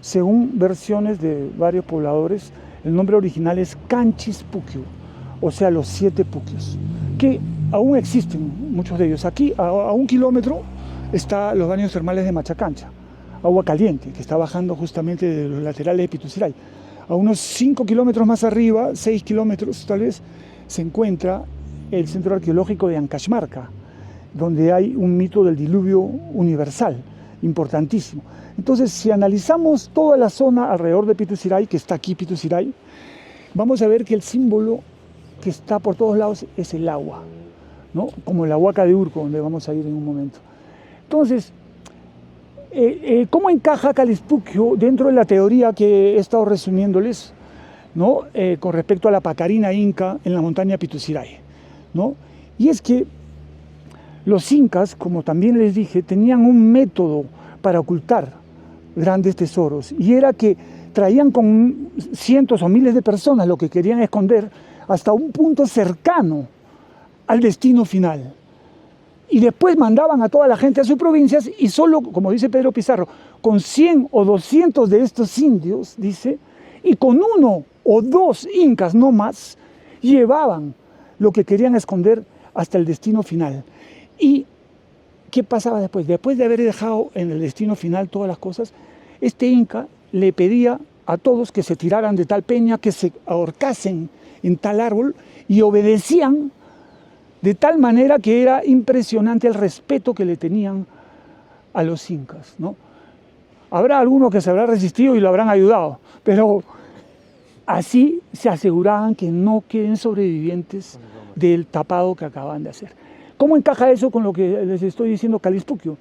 según versiones de varios pobladores, el nombre original es Canchis-Puquio, o sea, los 7 puquios, que aún existen muchos de ellos. Aquí, a 1 kilómetro, están los baños termales de Machacancha, agua caliente, que está bajando justamente de los laterales de Pituciray. A unos 5 kilómetros más arriba, 6 kilómetros tal vez, se encuentra el centro arqueológico de Ancaxmarca, donde hay un mito del diluvio universal, importantísimo. Entonces, si analizamos toda la zona alrededor de Pituciray, que está aquí Pituciray, vamos a ver que el símbolo que está por todos lados es el agua, ¿no? Como la Huaca de Urco, donde vamos a ir en un momento. Entonces, ¿cómo encaja Calispuquio dentro de la teoría que he estado resumiéndoles, ¿no? Con respecto a la Pacarina Inca en la montaña Pituciray, ¿no? Y es que los incas, como también les dije, tenían un método para ocultar grandes tesoros, y era que traían con cientos o miles de personas lo que querían esconder hasta un punto cercano al destino final. Y después mandaban a toda la gente a sus provincias y solo, como dice Pedro Pizarro, con 100 o 200 de estos indios, dice, y con 1 o 2 incas no más, llevaban lo que querían esconder hasta el destino final. ¿Y qué pasaba después? Después de haber dejado en el destino final todas las cosas, este inca le pedía a todos que se tiraran de tal peña, que se ahorcasen en tal árbol, y obedecían de tal manera que era impresionante el respeto que le tenían a los incas, ¿no? Habrá alguno que se habrá resistido y lo habrán ayudado, pero así se aseguraban que no queden sobrevivientes del tapado que acaban de hacer. ¿Cómo encaja eso con lo que les estoy diciendo Calispuquio?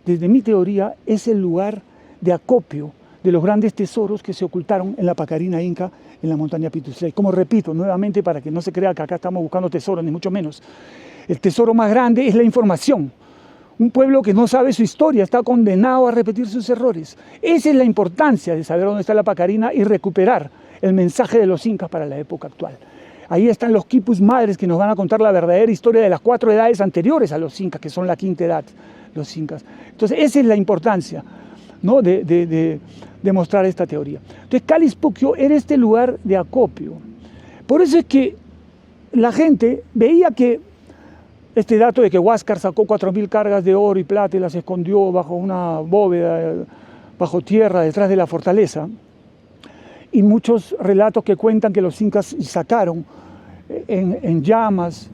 Desde mi teoría, es el lugar de acopio de los grandes tesoros que se ocultaron en la Pacarina Inca, en la montaña Pituciray. Como repito nuevamente, para que no se crea que acá estamos buscando tesoros, ni mucho menos. El tesoro más grande es la información. Un pueblo que no sabe su historia está condenado a repetir sus errores. Esa es la importancia de saber dónde está la Pacarina y recuperar el mensaje de los incas para la época actual. Ahí están los quipus madres que nos van a contar la verdadera historia de las 4 edades anteriores a los incas, que son la 5ª edad, los incas. Entonces, esa es la importancia, ¿no? de mostrar esta teoría. Entonces, Calispuquio era este lugar de acopio. Por eso es que la gente veía que este dato de que Huáscar sacó 4.000 cargas de oro y plata y las escondió bajo una bóveda, bajo tierra, detrás de la fortaleza, y muchos relatos que cuentan que los incas sacaron en llamas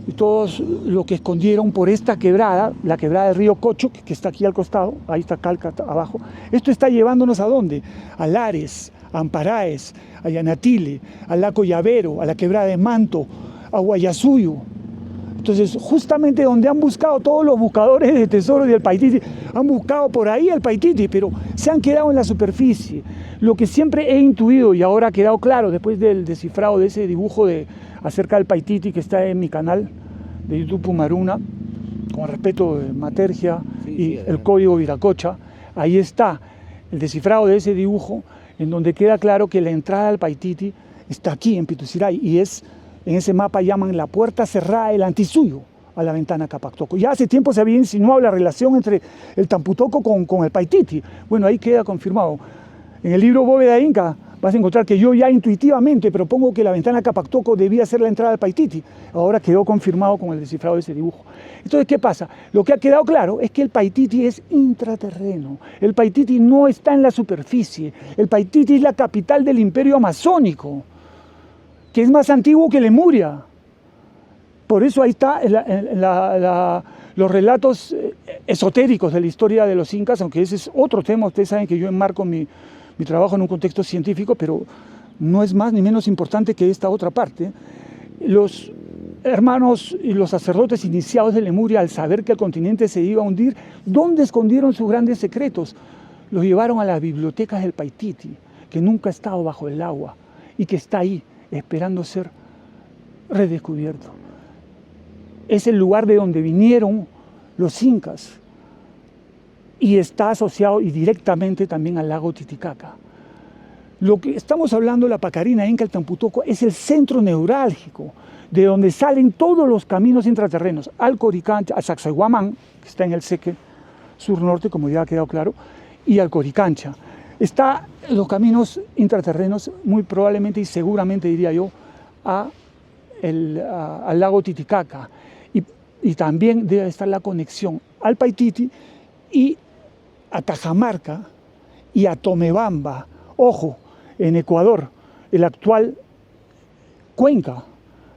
y todo lo que escondieron por esta quebrada, la quebrada del río Cocho, que está aquí al costado, ahí está Calca abajo. Esto está llevándonos ¿a dónde? A Lares, a Amparaes, a Yanatile, al Lago Llavero, a la quebrada de Manto, a Guayasuyo. Entonces, justamente donde han buscado todos los buscadores de tesoros del Paititi, han buscado por ahí el Paititi, pero se han quedado en la superficie. Lo que siempre he intuido, y ahora ha quedado claro después del descifrado de ese dibujo acerca del Paititi que está en mi canal de YouTube Pumaruna, con respeto de Matergia y el código Viracocha, ahí está el descifrado de ese dibujo, en donde queda claro que la entrada al Paititi está aquí en Pituciray, y en ese mapa llaman la puerta cerrada del Antisuyo a la ventana Capactoco. Ya hace tiempo se había insinuado la relación entre el Tamputoco con el Paititi. Bueno, ahí queda confirmado. En el libro Bóveda Inca vas a encontrar que yo ya intuitivamente propongo que la ventana Capactoco debía ser la entrada al Paititi. Ahora quedó confirmado con el descifrado de ese dibujo. Entonces, ¿qué pasa? Lo que ha quedado claro es que el Paititi es intraterreno. El Paititi no está en la superficie. El Paititi es la capital del imperio amazónico, que es más antiguo que Lemuria. Por eso ahí está los relatos esotéricos de la historia de los incas, aunque ese es otro tema. Ustedes saben que yo enmarco mi trabajo en un contexto científico, pero no es más ni menos importante que esta otra parte. Los hermanos y los sacerdotes iniciados de Lemuria, al saber que el continente se iba a hundir, ¿dónde escondieron sus grandes secretos? Los llevaron a las bibliotecas del Paititi, que nunca ha estado bajo el agua y que está ahí, esperando ser redescubierto. Es el lugar de donde vinieron los incas y está asociado y directamente también al lago Titicaca. Lo que estamos hablando, la Pacarina Inca, el Tamputoco, es el centro neurálgico de donde salen todos los caminos intraterrenos, al Coricancha, a Sacsayhuamán, que está en el Seque sur-norte, como ya ha quedado claro, y al Coricancha. Está los caminos intraterrenos, muy probablemente y seguramente, diría yo, al lago Titicaca. Y también debe estar la conexión al Paititi y a Cajamarca y a Tomebamba. Ojo, en Ecuador, el actual Cuenca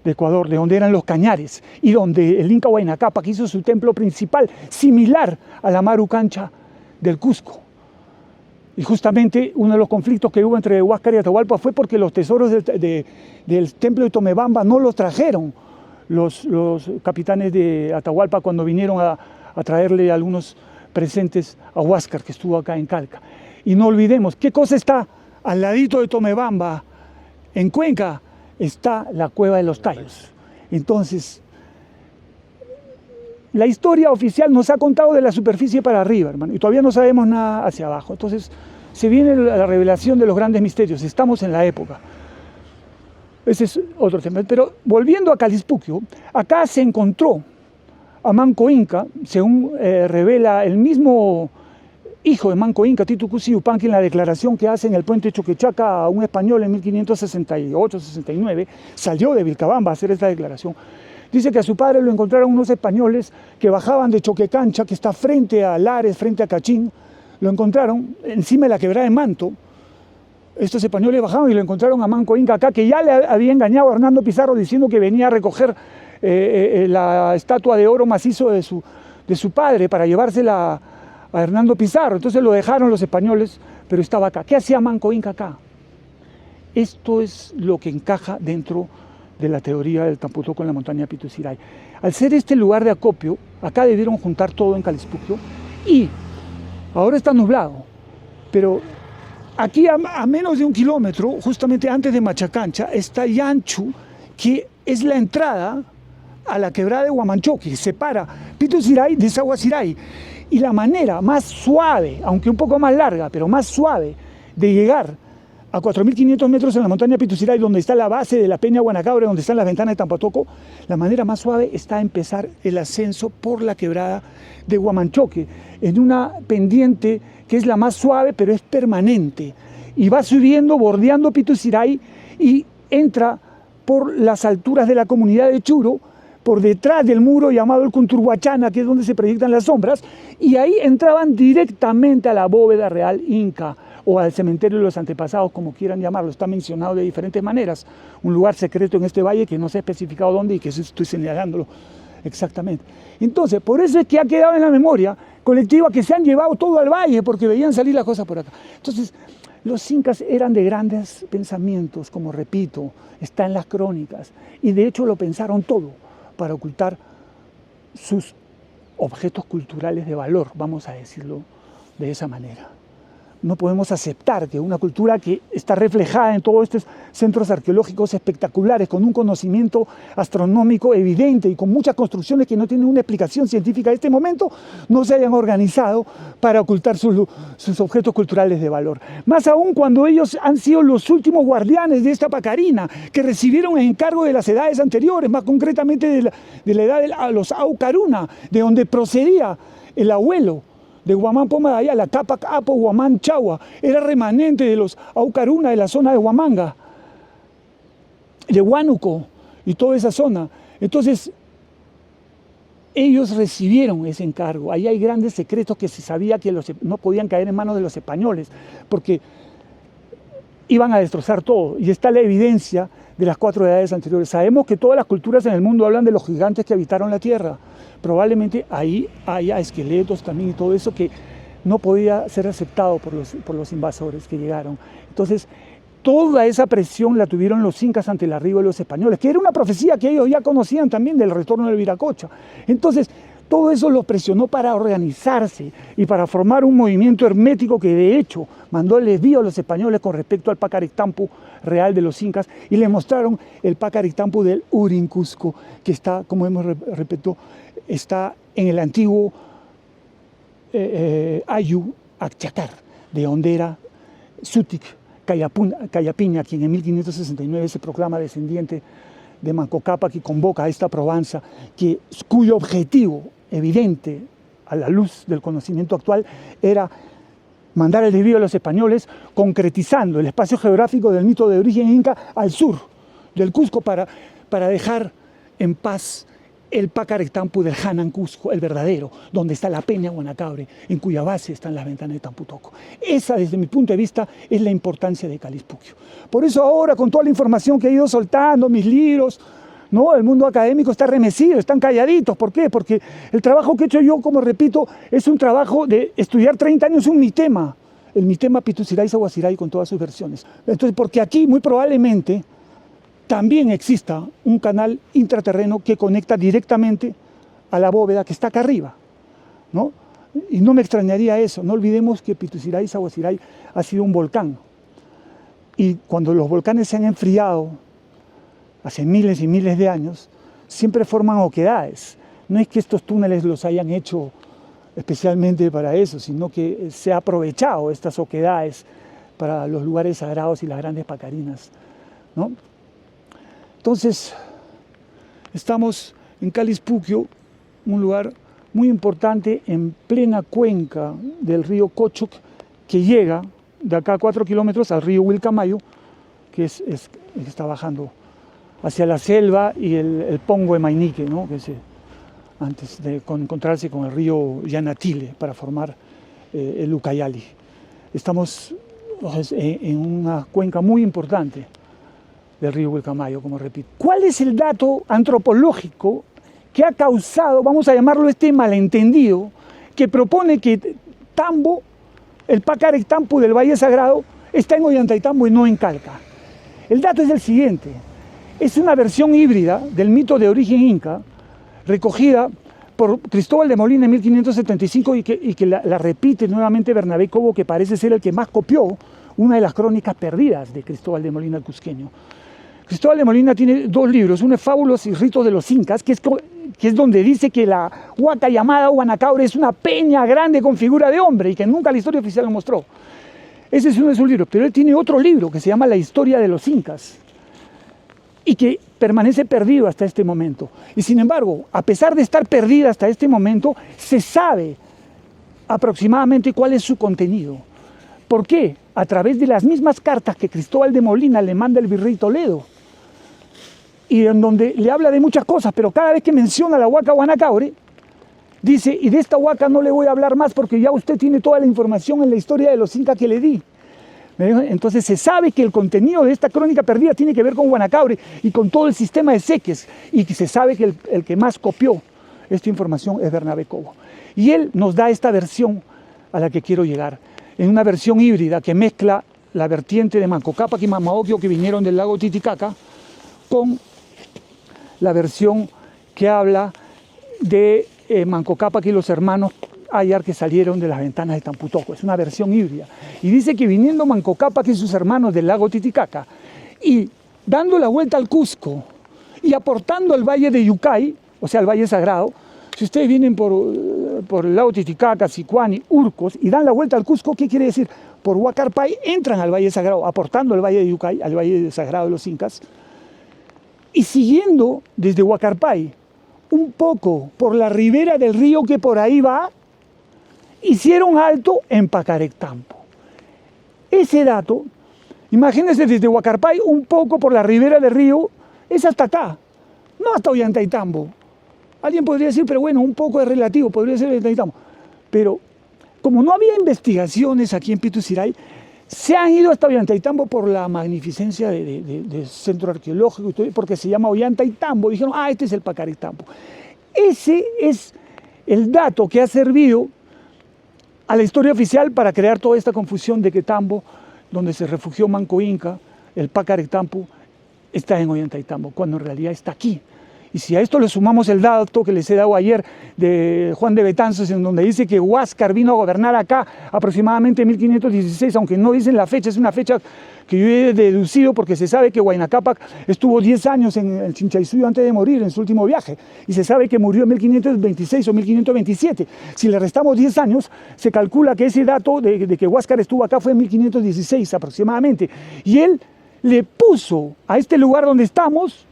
de Ecuador, de donde eran los Cañares, y donde el Inca Huayna Cápac hizo su templo principal, similar a la Maru Cancha del Cusco. Y justamente uno de los conflictos que hubo entre Huáscar y Atahualpa fue porque los tesoros del templo de Tomebamba no los trajeron los capitanes de Atahualpa cuando vinieron a traerle algunos presentes a Huáscar, que estuvo acá en Calca. Y no olvidemos, ¿qué cosa está al ladito de Tomebamba? En Cuenca está la Cueva de los Tallos. Entonces, la historia oficial nos ha contado de la superficie para arriba, hermano, y todavía no sabemos nada hacia abajo. Entonces, se viene la revelación de los grandes misterios. Estamos en la época. Ese es otro tema. Pero volviendo a Calispuquio, acá se encontró a Manco Inca, según revela el mismo hijo de Manco Inca, Titu Cusi Yupanqui, en la declaración que hace en el puente Choquechaca a un español en 1568-69, salió de Vilcabamba a hacer esta declaración. Dice que a su padre lo encontraron unos españoles que bajaban de Choquecancha, que está frente a Lares, frente a Cachín. Lo encontraron encima de la quebrada de Manto. Estos españoles bajaron y lo encontraron a Manco Inca acá, que ya le había engañado a Hernando Pizarro diciendo que venía a recoger la estatua de oro macizo de su padre para llevársela a Hernando Pizarro. Entonces lo dejaron los españoles, pero estaba acá. ¿Qué hacía Manco Inca acá? Esto es lo que encaja dentro de la teoría del Tamputoco en la montaña Pituciray. Al ser este lugar de acopio, acá debieron juntar todo en Calispuquio y ahora está nublado, pero aquí a menos de 1 kilómetro, justamente antes de Machacancha, está Yanchu, que es la entrada a la quebrada de Huamanchoque, que separa Pituciray de Sahuaciray. Y la manera más suave, aunque un poco más larga, pero más suave, de llegar a 4.500 metros en la montaña Pituciray, donde está la base de la Peña Guanacabre, donde están las ventanas de Tampatoco, la manera más suave está empezar el ascenso por la quebrada de Huamanchoque, en una pendiente que es la más suave, pero es permanente. Y va subiendo, bordeando Pituciray, y entra por las alturas de la comunidad de Churo, por detrás del muro llamado el Cunturhuachana, que es donde se proyectan las sombras, y ahí entraban directamente a la bóveda real inca, o al cementerio de los antepasados, como quieran llamarlo. Está mencionado de diferentes maneras. Un lugar secreto en este valle que no se ha especificado dónde y que estoy señalándolo exactamente. Entonces, por eso es que ha quedado en la memoria colectiva que se han llevado todo al valle, porque veían salir las cosas por acá. Entonces, los incas eran de grandes pensamientos, como repito, está en las crónicas, y de hecho lo pensaron todo para ocultar sus objetos culturales de valor, vamos a decirlo de esa manera. No podemos aceptar que una cultura que está reflejada en todos estos centros arqueológicos espectaculares, con un conocimiento astronómico evidente y con muchas construcciones que no tienen una explicación científica en este momento, no se hayan organizado para ocultar sus objetos culturales de valor. Más aún cuando ellos han sido los últimos guardianes de esta pacarina, que recibieron el encargo de las edades anteriores, más concretamente de la edad de los Aucaruna, de donde procedía el abuelo de Huamán Pomadaya, la Cápac Apo Huamán Chagua, era remanente de los Aucaruna de la zona de Huamanga, de Huánuco y toda esa zona. Entonces, ellos recibieron ese encargo. Ahí hay grandes secretos que se sabía que no podían caer en manos de los españoles, porque iban a destrozar todo. Y está la evidencia de las 4 edades anteriores. Sabemos que todas las culturas en el mundo hablan de los gigantes que habitaron la Tierra. Probablemente ahí haya esqueletos también y todo eso que no podía ser aceptado por los invasores que llegaron. Entonces, toda esa presión la tuvieron los incas ante el arribo de los españoles, que era una profecía que ellos ya conocían también del retorno del Viracocha. Entonces, todo eso los presionó para organizarse y para formar un movimiento hermético que de hecho mandó el desvío a los españoles con respecto al Pacarictampu real de los incas, y les mostraron el Pacarictampu del Urincusco, que está, como hemos repetido, está en el antiguo Ayu Acchacar, de donde era Sutic Cayapiña, quien en 1569 se proclama descendiente de Manco Cápac y convoca a esta Provenza, cuyo objetivo evidente a la luz del conocimiento actual era mandar el desvío a los españoles, concretizando el espacio geográfico del mito de origen inca al sur del Cusco para dejar en paz el Pacarectampu del Hanan Cusco, el verdadero, donde está la Peña Guanacabre, en cuya base están las ventanas de Tampu Tocco. Esa, desde mi punto de vista, es la importancia de Calispuquio. Por eso ahora, con toda la información que he ido soltando, mis libros, ¿no? El mundo académico está remecido, están calladitos. ¿Por qué? Porque el trabajo que he hecho yo, como repito, es un trabajo de estudiar 30 años un mitema, el mitema Pituciray-Sahuasiray con todas sus versiones. Entonces, porque aquí muy probablemente también exista un canal intraterreno que conecta directamente a la bóveda que está acá arriba, ¿no? Y no me extrañaría eso. No olvidemos que Pituciray-Sahuasiray ha sido un volcán. Y cuando los volcanes se han enfriado, hace miles y miles de años, siempre forman oquedades. No es que estos túneles los hayan hecho especialmente para eso, sino que se ha aprovechado estas oquedades para los lugares sagrados y las grandes pacarinas, ¿no? Entonces, estamos en Calispuquio, un lugar muy importante en plena cuenca del río Cochuc, que llega de acá a 4 kilómetros al río Wilcamayo, que está bajando hacia la selva y el Pongo de Mainique, ¿no? Antes de encontrarse con el río Yanatile para formar el Ucayali. Estamos en una cuenca muy importante del río Wilcamayo, como repito. ¿Cuál es el dato antropológico que ha causado, vamos a llamarlo este malentendido, que propone que Tambo, el Pacarectampu del Valle Sagrado, está en Ollantaytambo y no en Calca? El dato es el siguiente: es una versión híbrida del mito de origen inca, recogida por Cristóbal de Molina en 1575 y que la repite nuevamente Bernabé Cobo, que parece ser el que más copió una de las crónicas perdidas de Cristóbal de Molina el Cusqueño. Cristóbal de Molina tiene 2 libros, uno es Fábulas y Ritos de los Incas, que es donde dice que la huaca llamada Guanacabre es una peña grande con figura de hombre y que nunca la historia oficial lo mostró. Ese es uno de sus libros, pero él tiene otro libro que se llama La Historia de los Incas y que permanece perdido hasta este momento. Y sin embargo, a pesar de estar perdida hasta este momento, se sabe aproximadamente cuál es su contenido. ¿Por qué? A través de las mismas cartas que Cristóbal de Molina le manda el virrey Toledo, y en donde le habla de muchas cosas, pero cada vez que menciona la huaca Guanacabre, dice, y de esta huaca no le voy a hablar más porque ya usted tiene toda la información en la historia de los incas que le di. Entonces se sabe que el contenido de esta crónica perdida tiene que ver con Guanacabre y con todo el sistema de seques, y que se sabe que el que más copió esta información es Bernabé Cobo. Y él nos da esta versión a la que quiero llegar, en una versión híbrida que mezcla la vertiente de Manco Cápac y Mamaocllo, que vinieron del lago Titicaca, con la versión que habla de Manco Cápac y los hermanos Ayar, que salieron de las ventanas de Tampu Tocco. Es una versión híbrida. Y dice que viniendo Manco Cápac y sus hermanos del lago Titicaca y dando la vuelta al Cusco y aportando al valle de Yucay, o sea, al Valle Sagrado, si ustedes vienen por el lago Titicaca, Sicuani, Urcos, y dan la vuelta al Cusco, ¿qué quiere decir? Por Huacarpay entran al Valle Sagrado, aportando al Valle de Yucay, al Valle Sagrado de los Incas, y siguiendo desde Huacarpay, un poco por la ribera del río que por ahí va, hicieron alto en Pacarectampu. Ese dato, imagínense, desde Huacarpay, un poco por la ribera del río, es hasta acá, no hasta Ollantaytambo. Alguien podría decir, pero bueno, un poco es relativo, podría ser Ollantaytambo. Pero como no había investigaciones aquí en Pituciray, se han ido hasta Ollantaytambo por la magnificencia del centro arqueológico, porque se llama Ollantaytambo. Dijeron, este es el Pacarectampu. Ese es el dato que ha servido a la historia oficial para crear toda esta confusión de que Tambo, donde se refugió Manco Inca, el Pacarectampu, está en Ollantaytambo, cuando en realidad está aquí. Y si a esto le sumamos el dato que les he dado ayer de Juan de Betanzos, en donde dice que Huáscar vino a gobernar acá aproximadamente en 1516, aunque no dicen la fecha, es una fecha que yo he deducido porque se sabe que Huayna Cápac estuvo 10 años en el Chinchaysuyo antes de morir, en su último viaje, y se sabe que murió en 1526 o 1527. Si le restamos 10 años, se calcula que ese dato de que Huáscar estuvo acá fue en 1516 aproximadamente, y él le puso a este lugar donde estamos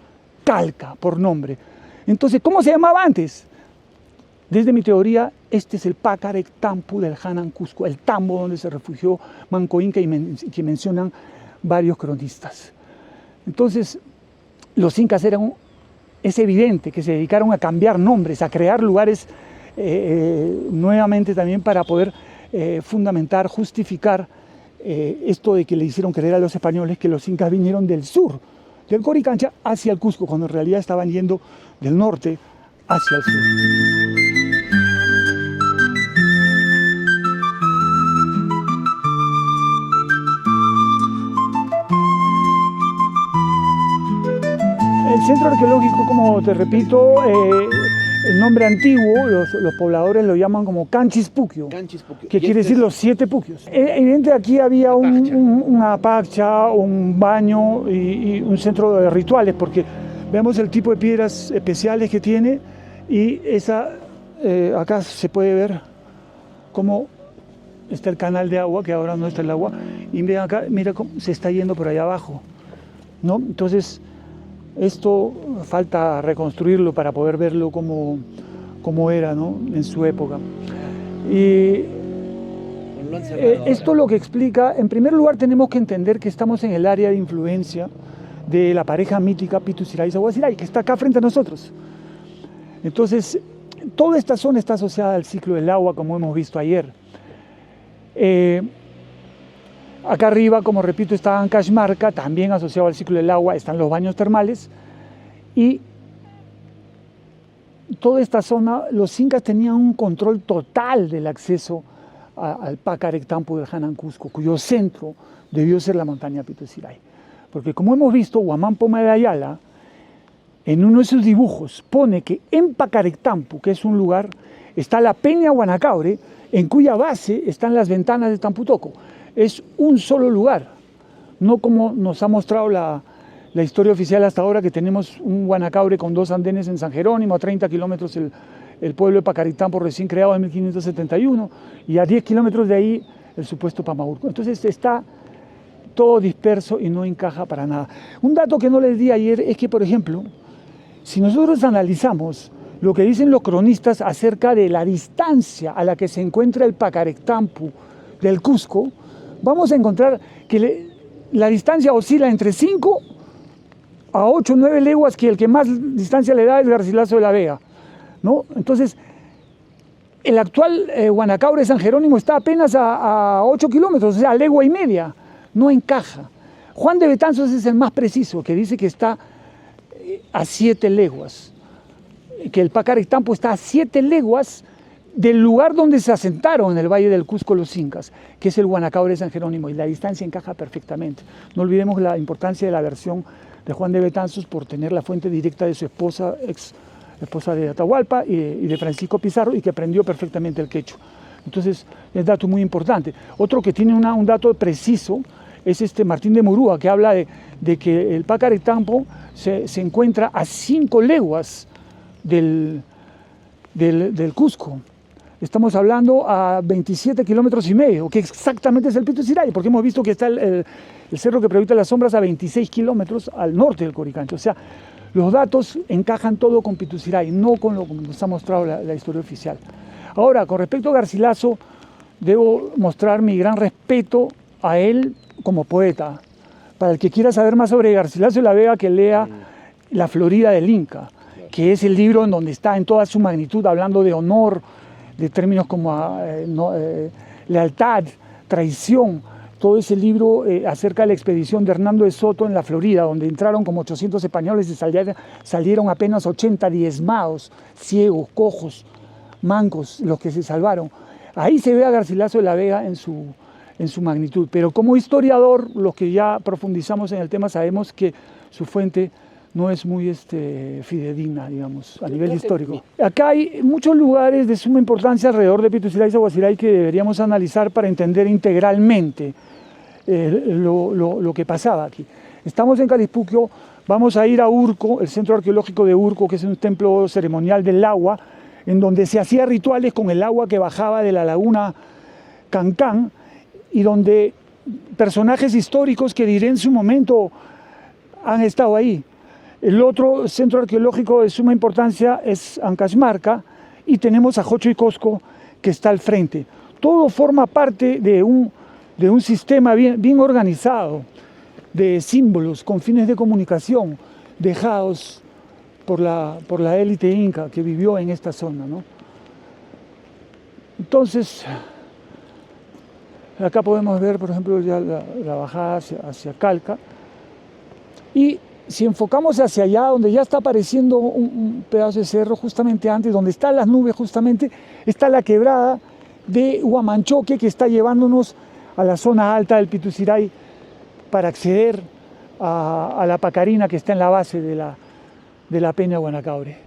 Calca, por nombre. Entonces, ¿cómo se llamaba antes? Desde mi teoría, este es el Pacarec Tampu del Hanan Cusco, el tambo donde se refugió Manco Inca y que mencionan varios cronistas. Entonces, los incas es evidente que se dedicaron a cambiar nombres, a crear lugares nuevamente también para poder fundamentar, justificar esto de que le hicieron creer a los españoles que los incas vinieron del sur, del Coricancha hacia el Cusco, cuando en realidad estaban yendo del norte hacia el sur. El centro arqueológico, como te repito, el nombre antiguo, los pobladores lo llaman como Canchis Puquio, que quiere decir los 7 puquios. Evidentemente aquí había una pacha, un baño y un centro de rituales, porque vemos el tipo de piedras especiales que tiene y acá se puede ver cómo está el canal de agua, que ahora no está el agua, y ven acá, mira cómo se está yendo por allá abajo, ¿no? Entonces, esto falta reconstruirlo para poder verlo como era, ¿no? En su época. Y esto lo que explica, en primer lugar tenemos que entender que estamos en el área de influencia de la pareja mítica Pitu Siray Saguasiray, que está acá frente a nosotros. Entonces, toda esta zona está asociada al ciclo del agua, como hemos visto ayer. Acá arriba, como repito, está Ancaxmarca, también asociado al ciclo del agua, están los baños termales. Y toda esta zona, los incas tenían un control total del acceso al Pacarec Tampu del Hanan Cusco, cuyo centro debió ser la montaña Pitu Siray. Porque como hemos visto, Huamán Poma de Ayala, en uno de sus dibujos, pone que en Pacarec Tampu, que es un lugar, está la Peña Guanacaure, en cuya base están las ventanas de Tamputoco. Es un solo lugar, no como nos ha mostrado la historia oficial hasta ahora, que tenemos un Guanacaure con 2 andenes en San Jerónimo, a 30 kilómetros el pueblo de Pacarec Tampu recién creado en 1571, y a 10 kilómetros de ahí el supuesto Pamaurco. Entonces está todo disperso y no encaja para nada. Un dato que no les di ayer es que, por ejemplo, si nosotros analizamos lo que dicen los cronistas acerca de la distancia a la que se encuentra el Pacarec Tampu del Cusco, vamos a encontrar que la distancia oscila entre 5 a 8 o 9 leguas, que el que más distancia le da es Garcilaso de la Vega, ¿no? Entonces, el actual Guanacaure de San Jerónimo está apenas a 8 kilómetros, o sea, a legua y media, no encaja. Juan de Betanzos es el más preciso, que dice que está a 7 leguas, que el Pacarec Tampu está a 7 leguas del lugar donde se asentaron en el Valle del Cusco los incas, que es el Guanacaure de San Jerónimo, y la distancia encaja perfectamente. No olvidemos la importancia de la versión de Juan de Betanzos por tener la fuente directa de su esposa, ex esposa de Atahualpa y de Francisco Pizarro, y que aprendió perfectamente el quechua. Entonces, es un dato muy importante. Otro que tiene un dato preciso es Martín de Murúa, que habla de que el Pacarec Tampu se encuentra a 5 leguas del Cusco. Estamos hablando a 27 kilómetros y medio, que exactamente es el Pitu Siray, porque hemos visto que está el cerro que proyecta las sombras a 26 kilómetros al norte del Coricancha. O sea, los datos encajan todo con Pitu Siray, no con lo que nos ha mostrado la historia oficial. Ahora, con respecto a Garcilaso, debo mostrar mi gran respeto a él como poeta. Para el que quiera saber más sobre Garcilaso de la Vega, que lea La Florida del Inca, que es el libro en donde está en toda su magnitud hablando de honor, de términos como lealtad, traición. Todo ese libro acerca de la expedición de Hernando de Soto en la Florida, donde entraron como 800 españoles y salieron apenas 80 diezmados, ciegos, cojos, mancos, los que se salvaron. Ahí se ve a Garcilaso de la Vega en su magnitud. Pero como historiador, los que ya profundizamos en el tema, sabemos que su fuente no es muy fidedigna, digamos, a nivel histórico. Acá hay muchos lugares de suma importancia alrededor de Pitu Siray Saguasiray que deberíamos analizar para entender integralmente lo que pasaba aquí. Estamos en Calispuquio, vamos a ir a Urco, el centro arqueológico de Urco, que es un templo ceremonial del agua, en donde se hacía rituales con el agua que bajaba de la laguna Cancán, y donde personajes históricos que diré en su momento han estado ahí. El otro centro arqueológico de suma importancia es Ancaxmarca, y tenemos a Jocho y Cosco, que está al frente. Todo forma parte de un sistema bien organizado, de símbolos con fines de comunicación, dejados por la élite inca que vivió en esta zona, ¿no? Entonces, acá podemos ver, por ejemplo, ya la bajada hacia Calca. Y si enfocamos hacia allá, donde ya está apareciendo un pedazo de cerro, justamente antes, donde están las nubes, justamente, está la quebrada de Huamanchoque, que está llevándonos a la zona alta del Pituciray para acceder a la Pacarina, que está en la base de la Peña Guanacaure.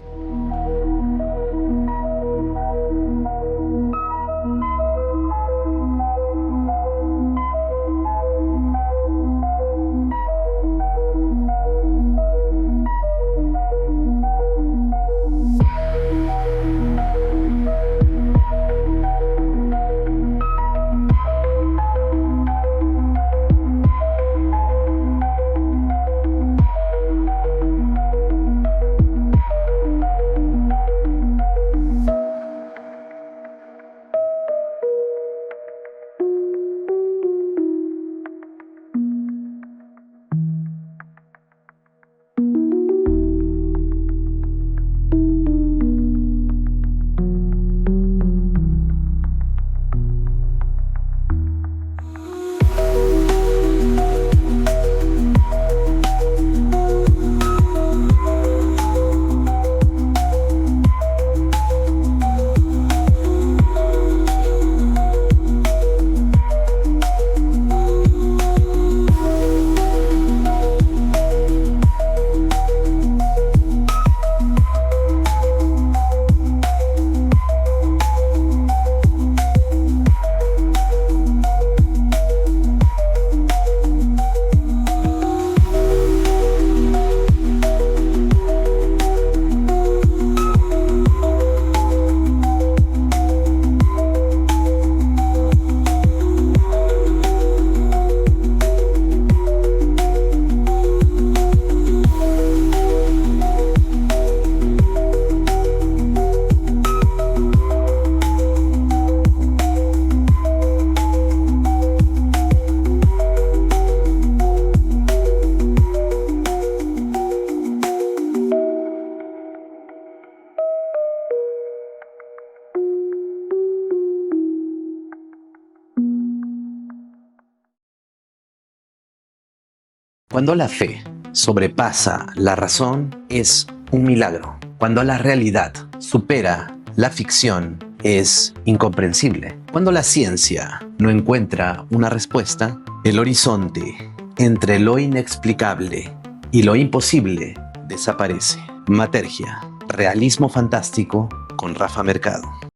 Cuando la fe sobrepasa la razón, es un milagro. Cuando la realidad supera la ficción, es incomprensible. Cuando la ciencia no encuentra una respuesta, el horizonte entre lo inexplicable y lo imposible desaparece. Matergia, realismo fantástico con Rafa Mercado.